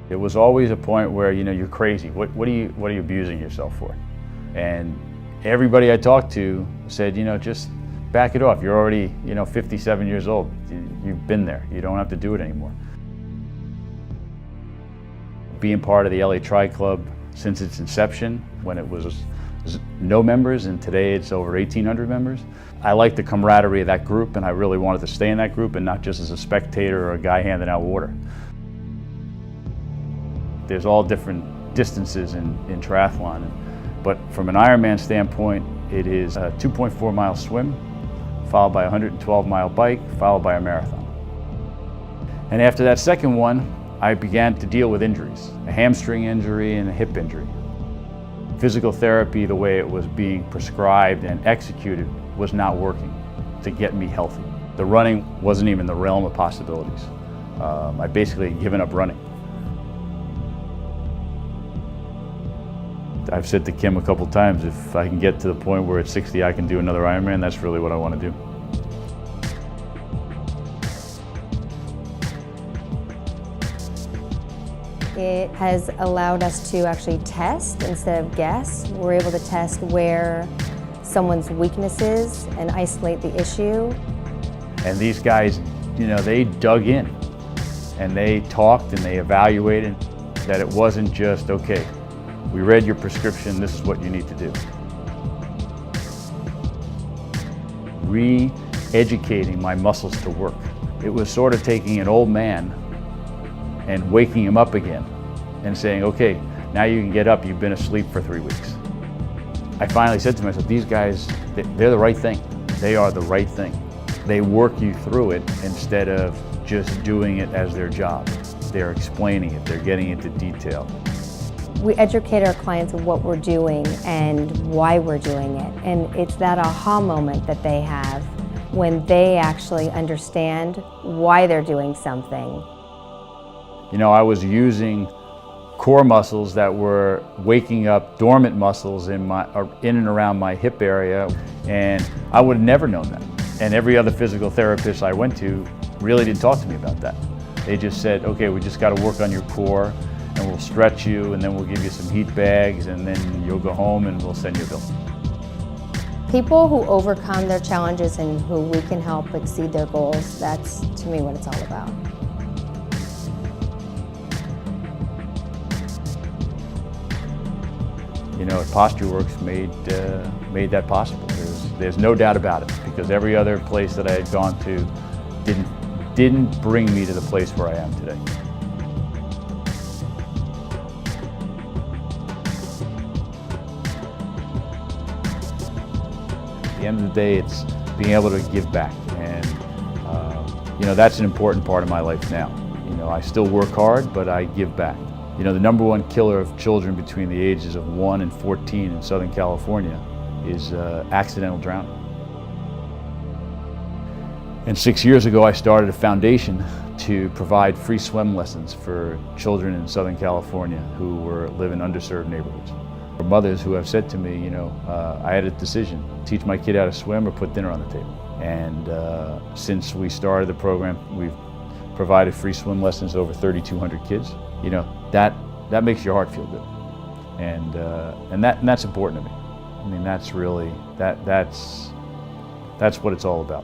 It was always a point where, you're crazy. What are you abusing yourself for? And everybody I talked to said, just back it off. You're already, 57 years old. You've been there. You don't have to do it anymore. Being part of the LA Tri Club since its inception, when it was no members, and today it's over 1,800 members. I like the camaraderie of that group, and I really wanted to stay in that group and not just as a spectator or a guy handing out water. There's all different distances in triathlon, but from an Ironman standpoint, it is a 2.4 mile swim, followed by a 112-mile bike, followed by a marathon. And after that second one, I began to deal with injuries, a hamstring injury and a hip injury. Physical therapy, the way it was being prescribed and executed, was not working to get me healthy. The running wasn't even the realm of possibilities. I basically had given up running. I've said to Kim a couple times, if I can get to the point where at 60 I can do another Ironman, that's really what I want to do. It has allowed us to actually test instead of guess. We're able to test where someone's weakness is and isolate the issue. And these guys, they dug in and they talked and they evaluated that it wasn't just, okay, we read your prescription, this is what you need to do. Re-educating my muscles to work. It was sort of taking an old man and waking him up again and saying, okay, now you can get up, you've been asleep for 3 weeks. I finally said to myself, these guys, they're the right thing. They are the right thing. They work you through it instead of just doing it as their job. They're explaining it, they're getting into detail. We educate our clients on what we're doing and why we're doing it. And it's that aha moment that they have when they actually understand why they're doing something. I was using core muscles that were waking up dormant muscles in and around my hip area, and I would have never known that. And every other physical therapist I went to really didn't talk to me about that. They just said, okay, we just got to work on your core, and we'll stretch you, and then we'll give you some heat bags, and then you'll go home and we'll send you a bill. People who overcome their challenges and who we can help exceed their goals, that's to me what it's all about. Postureworks made that possible. There's no doubt about it, because every other place that I had gone to didn't bring me to the place where I am today. At the end of the day, it's being able to give back, and that's an important part of my life now. I still work hard, but I give back. The number one killer of children between the ages of 1 and 14 in Southern California is accidental drowning. And 6 years ago, I started a foundation to provide free swim lessons for children in Southern California who live in underserved neighborhoods. For mothers who have said to me, I had a decision, teach my kid how to swim or put dinner on the table. And since we started the program, we've provided free swim lessons to over 3,200 kids. That makes your heart feel good, and that's important to me. That's really that's what it's all about.